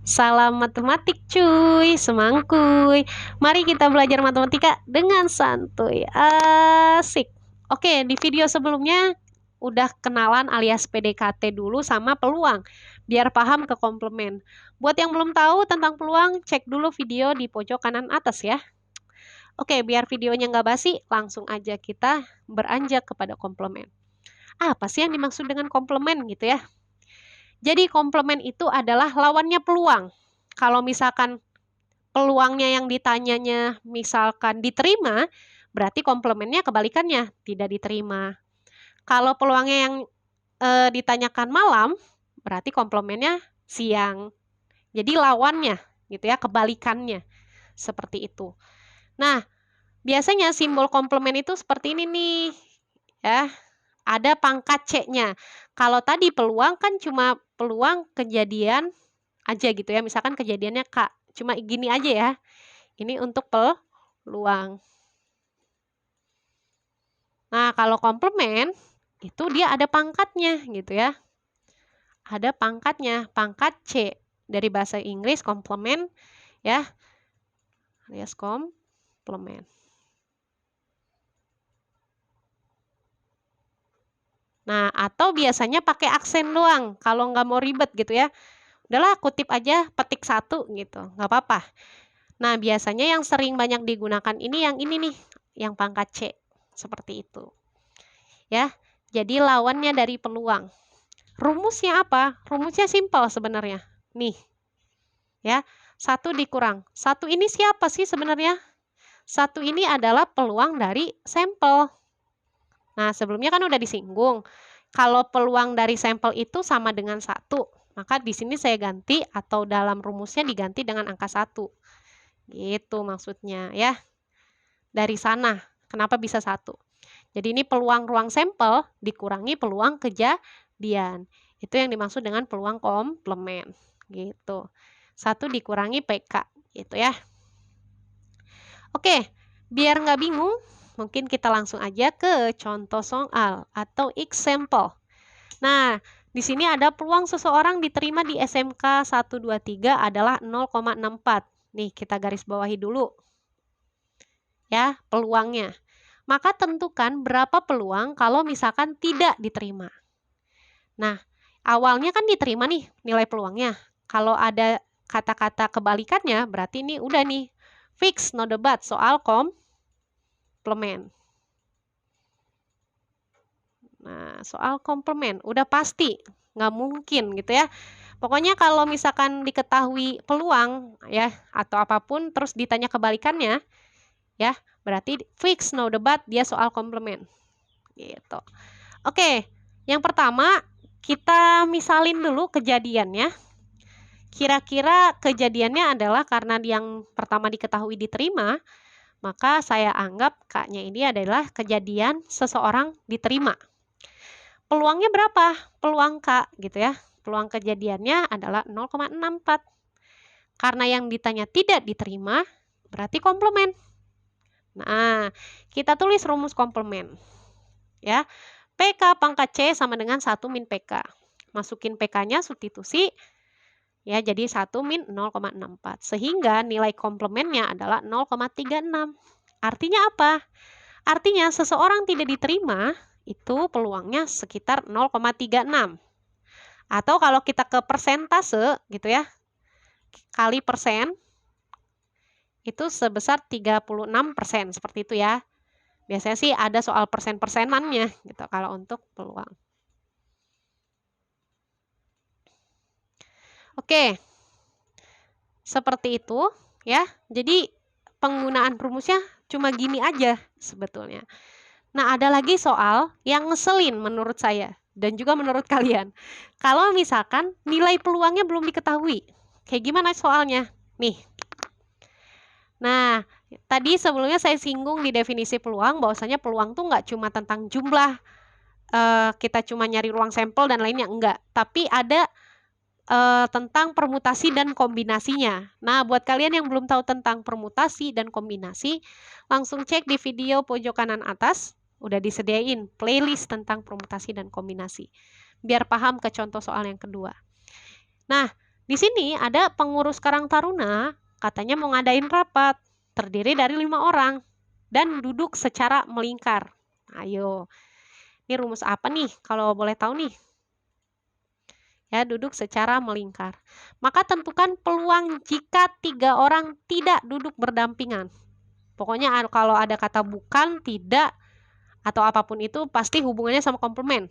Salam matematik cuy, semangkuy. Mari kita belajar matematika dengan santuy. Asik. Oke, di video sebelumnya udah kenalan alias PDKT dulu sama peluang, biar paham ke komplement. Buat yang belum tahu tentang peluang, cek dulu video di pojok kanan atas ya. Oke, biar videonya nggak basi, langsung aja kita beranjak kepada komplement. Apa sih yang dimaksud dengan komplement gitu ya? Jadi komplement itu adalah lawannya peluang. Kalau misalkan peluangnya yang ditanyanya misalkan diterima, berarti komplementnya kebalikannya, tidak diterima. Kalau peluangnya yang ditanyakan malam, berarti komplementnya siang. Jadi lawannya gitu ya, kebalikannya. Seperti itu. Nah, biasanya simbol komplement itu seperti ini nih. Ya, ada pangkat C-nya. Kalau tadi peluang kan cuma peluang kejadian aja gitu ya. Misalkan kejadiannya K, cuma gini aja ya. Ini untuk peluang. Nah, kalau komplement itu dia ada pangkatnya gitu ya. Ada pangkatnya, pangkat C dari bahasa Inggris komplement ya. Alias komplement. Nah, atau biasanya pakai aksen doang kalau nggak mau ribet gitu ya. Udahlah kutip aja petik 1 gitu, nggak apa-apa. Nah, biasanya yang sering banyak digunakan ini yang ini nih, yang pangkat C. Seperti itu. Ya, jadi lawannya dari peluang. Rumusnya apa? Rumusnya simpel sebenarnya. Nih, ya, 1 dikurang. 1 ini siapa sih sebenarnya? 1 ini adalah peluang dari sampel. Nah, sebelumnya kan udah disinggung. Kalau peluang dari sampel itu sama dengan 1, maka di sini saya ganti atau dalam rumusnya diganti dengan angka 1. Gitu maksudnya ya. Dari sana, kenapa bisa 1? Jadi ini peluang ruang sampel dikurangi peluang kejadian. Itu yang dimaksud dengan peluang komplement. Gitu. 1 dikurangi PK. Gitu ya. Oke, biar nggak bingung, mungkin kita langsung aja ke contoh soal atau example. Nah, di sini ada peluang seseorang diterima di SMK 123 adalah 0,64. Nih, kita garis bawahi dulu. Ya, peluangnya. Maka tentukan berapa peluang kalau misalkan tidak diterima. Nah, awalnya kan diterima nih nilai peluangnya. Kalau ada kata-kata kebalikannya, berarti ini udah nih. Fix, no debat, soal komplement. Nah, soal komplement, udah pasti, nggak mungkin gitu ya. Pokoknya kalau misalkan diketahui peluang ya, atau apapun, terus ditanya kebalikannya, ya, berarti fix, no debat, dia soal komplement. Gitu. Oke, yang pertama, kita misalin dulu kejadiannya. Kira-kira kejadiannya adalah karena yang pertama diketahui diterima, maka saya anggap K-nya ini adalah kejadian seseorang diterima. Peluangnya berapa? Peluang K gitu ya. Peluang kejadiannya adalah 0,64. Karena yang ditanya tidak diterima, berarti komplement. Nah, kita tulis rumus komplement. Ya. PK pangkat C sama dengan 1 min PK. Masukin PK-nya substitusi. Ya, jadi 1 min 0,64. Sehingga nilai komplementnya adalah 0,36. Artinya apa? Artinya seseorang tidak diterima, itu peluangnya sekitar 0,36. Atau kalau kita ke persentase gitu ya, kali persen, itu sebesar 36%, seperti itu ya. Biasanya sih ada soal persen-persenannya gitu kalau untuk peluang. Oke, seperti itu ya. Jadi penggunaan rumusnya cuma gini aja sebetulnya. Nah, ada lagi soal yang ngeselin menurut saya dan juga menurut kalian. Kalau misalkan nilai peluangnya belum diketahui, kayak gimana soalnya? Nih. Nah, tadi sebelumnya saya singgung di definisi peluang, bahwasanya peluang tuh nggak cuma tentang jumlah, kita cuma nyari ruang sampel dan lainnya, enggak. Tapi ada tentang permutasi dan kombinasinya. Nah, buat kalian yang belum tahu tentang permutasi dan kombinasi, langsung cek di video pojok kanan atas, udah disediain playlist tentang permutasi dan kombinasi. Biar paham ke contoh soal yang kedua. Nah, Di sini ada pengurus Karang Taruna, katanya mau ngadain rapat, terdiri dari 5 orang, dan duduk secara melingkar. Ayo, ini rumus apa nih kalau boleh tahu nih? Ya, duduk secara melingkar. Maka tentukan peluang jika 3 orang tidak duduk berdampingan. Pokoknya kalau ada kata bukan, tidak, atau apapun itu pasti hubungannya sama komplement.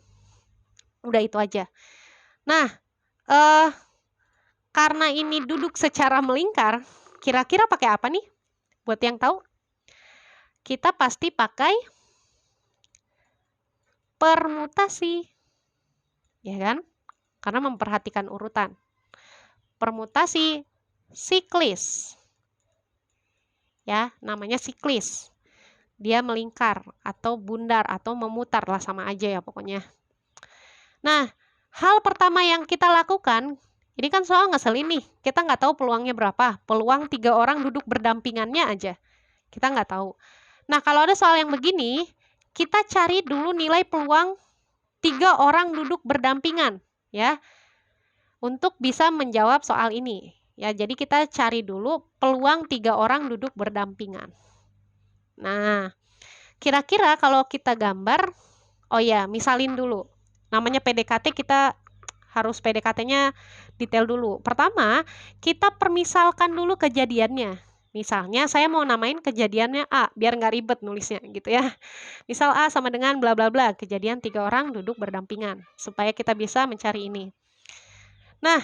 Udah itu aja. Nah, karena ini duduk secara melingkar, kira-kira pakai apa nih? Buat yang tahu, kita pasti pakai permutasi, ya kan? Karena memperhatikan urutan. Permutasi siklis. Ya, namanya siklis. Dia melingkar atau bundar atau memutar lah, sama aja ya pokoknya. Nah, hal pertama yang kita lakukan, ini kan soal ngeselin nih, kita nggak tahu peluangnya berapa. Peluang 3 orang duduk berdampingannya aja, kita nggak tahu. Nah, kalau ada soal yang begini, kita cari dulu nilai peluang 3 orang duduk berdampingan, ya, untuk bisa menjawab soal ini. Ya, jadi kita cari dulu peluang 3 orang duduk berdampingan. Nah, kira-kira kalau kita gambar, oh ya, misalin dulu. Namanya PDKT, kita harus PDKT-nya detail dulu. Pertama, kita permisalkan dulu kejadiannya. Misalnya saya mau namain kejadiannya A, biar nggak ribet nulisnya gitu ya. Misal A sama dengan bla bla bla, kejadian 3 orang duduk berdampingan, supaya kita bisa mencari ini. Nah,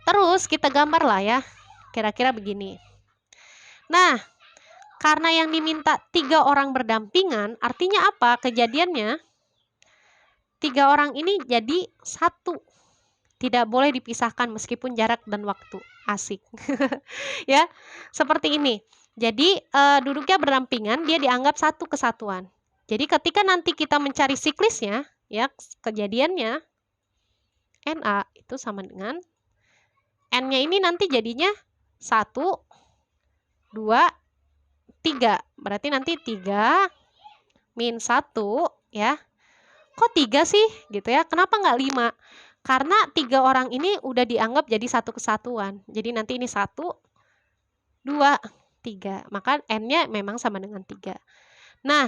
terus kita gambar lah ya, kira-kira begini. Nah, karena yang diminta 3 orang berdampingan, artinya apa? Kejadiannya 3 orang ini jadi satu. Tidak boleh dipisahkan meskipun jarak dan waktu. Asik. Ya, seperti ini. Jadi duduknya berdampingan, dia dianggap satu kesatuan. Jadi ketika nanti kita mencari siklisnya, ya, kejadiannya NA itu sama dengan N-nya ini nanti jadinya 1, 2, 3. Berarti nanti 3 min 1, ya. Kok 3 sih? Gitu ya. Kenapa nggak 5? Karena 3 orang ini udah dianggap jadi satu kesatuan. Jadi nanti ini 1, 2, 3. Maka N-nya memang sama dengan 3. Nah,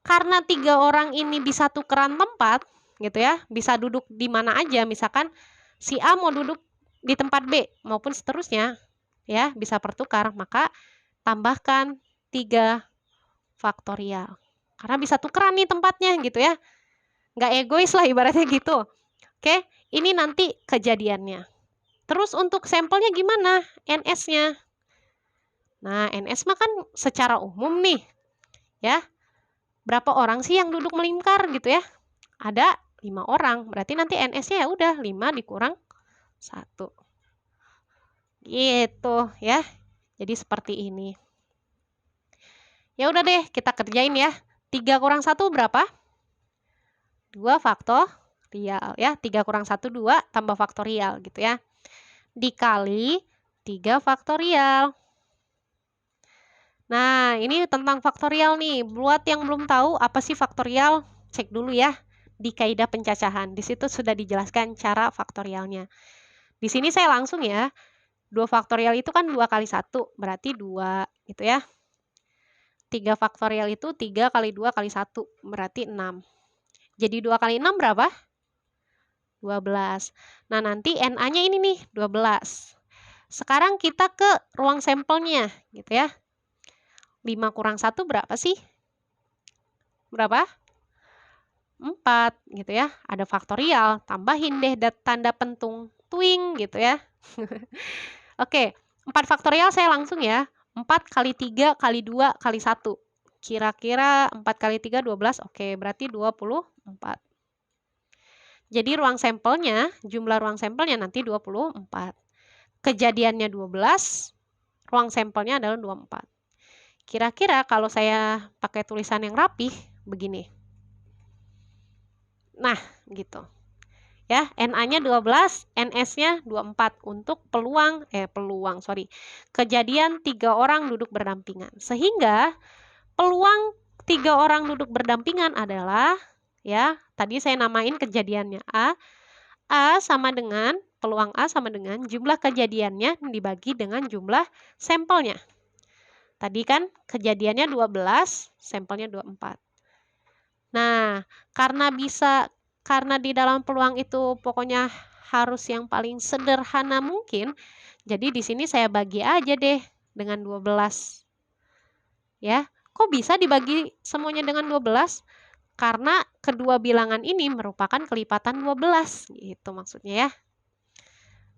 karena 3 orang ini bisa tukeran tempat, gitu ya. Bisa duduk di mana aja. Misalkan si A mau duduk di tempat B maupun seterusnya, ya, bisa pertukar. Maka tambahkan 3 faktorial. Karena bisa tukeran nih tempatnya, gitu ya. Nggak egois lah ibaratnya gitu. Oke, ini nanti kejadiannya. Terus untuk sampelnya gimana? NS-nya. Nah, NS mah kan secara umum nih. Ya. Berapa orang sih yang duduk melingkar gitu ya? Ada 5 orang. Berarti nanti NS-nya ya udah 5 dikurang 1. Gitu ya. Jadi seperti ini. Ya udah deh, kita kerjain ya. 3 kurang 1 berapa? 2 faktorial ya. 3 kurang 1 2 tambah faktorial gitu ya. Dikali 3 faktorial. Nah, ini tentang faktorial nih. Buat yang belum tahu apa sih faktorial, cek dulu ya di kaidah pencacahan. Di situ sudah dijelaskan cara faktorialnya. Di sini saya langsung ya. 2 faktorial itu kan 2 kali 1, berarti 2 gitu ya. 3 faktorial itu 3 kali 2 kali 1, berarti 6. Jadi 2 kali 6 berapa? 12. Nah, nanti NA-nya ini nih, 12. Sekarang kita ke ruang sampelnya, gitu ya. 5 kurang 1 berapa sih? Berapa? 4, gitu ya. Ada faktorial, tambahin deh tanda pentung, twing, gitu ya. Oke, 4 faktorial saya langsung ya. 4 kali 3 kali 2 kali 1. Kira-kira 4 kali 3, 12. Oke, berarti 24. Jadi ruang sampelnya, jumlah ruang sampelnya nanti 24. Kejadiannya 12, ruang sampelnya adalah 24. Kira-kira kalau saya pakai tulisan yang rapih, begini. Nah, gitu. Ya, NA-nya 12, NS-nya 24 untuk kejadian 3 orang duduk berdampingan. Sehingga peluang 3 orang duduk berdampingan adalah, ya, tadi saya namain kejadiannya A peluang A sama dengan jumlah kejadiannya dibagi dengan jumlah sampelnya. Tadi kan kejadiannya 12, sampelnya 24. Nah, karena di dalam peluang itu pokoknya harus yang paling sederhana mungkin, jadi di sini saya bagi aja deh dengan 12. Ya, kok bisa dibagi semuanya dengan 12? Karena kedua bilangan ini merupakan kelipatan 12, gitu maksudnya ya.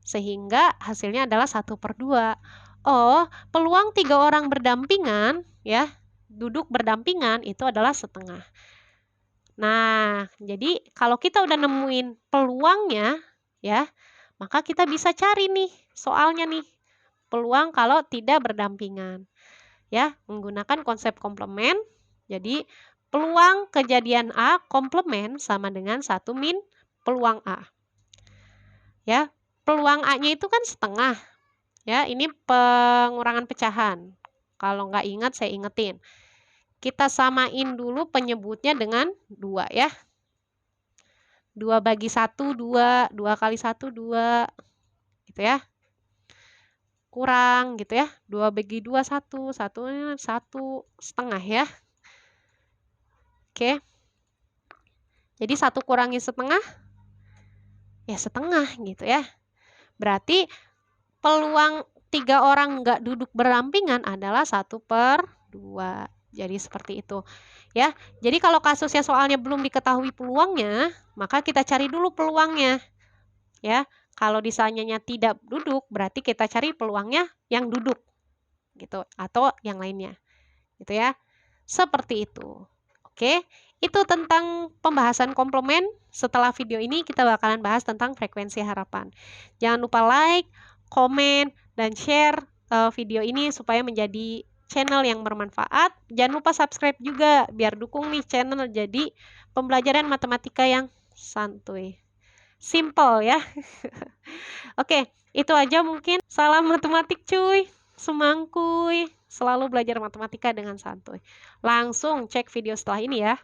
Sehingga hasilnya adalah 1/2. Oh, peluang 3 orang berdampingan, ya, duduk berdampingan itu adalah setengah. Nah, jadi kalau kita udah nemuin peluangnya, ya, maka kita bisa cari nih soalnya nih, peluang kalau tidak berdampingan. Ya, menggunakan konsep komplement. Jadi, peluang kejadian A komplement sama dengan 1 min peluang A. Ya, peluang A-nya itu kan setengah. Ya, ini pengurangan pecahan. Kalau nggak ingat, saya ingetin. Kita samain dulu penyebutnya dengan 2 ya. 2 bagi 1, 2. 2 kali 1, 2. Gitu ya. Kurang gitu ya. 2 bagi 2, 1. 1 1/2 ya. Oke. Jadi 1 kurangi setengah, ya setengah gitu ya. Berarti peluang 3 orang nggak duduk berdampingan adalah 1/2. Jadi seperti itu. Ya, jadi kalau kasusnya soalnya belum diketahui peluangnya, maka kita cari dulu peluangnya. Ya, kalau misalnya tidak duduk, berarti kita cari peluangnya yang duduk. Gitu, atau yang lainnya. Gitu ya. Seperti itu. Oke, itu tentang pembahasan komplement. Setelah video ini kita bakalan bahas tentang frekuensi harapan. Jangan lupa like, komen, dan share video ini supaya menjadi channel yang bermanfaat. Jangan lupa subscribe juga biar dukung nih channel jadi pembelajaran matematika yang santuy. Simple ya. Oke, itu aja mungkin. Salam matematik cuy. Semangkuy. Selalu belajar matematika dengan santuy. Langsung cek video setelah ini ya.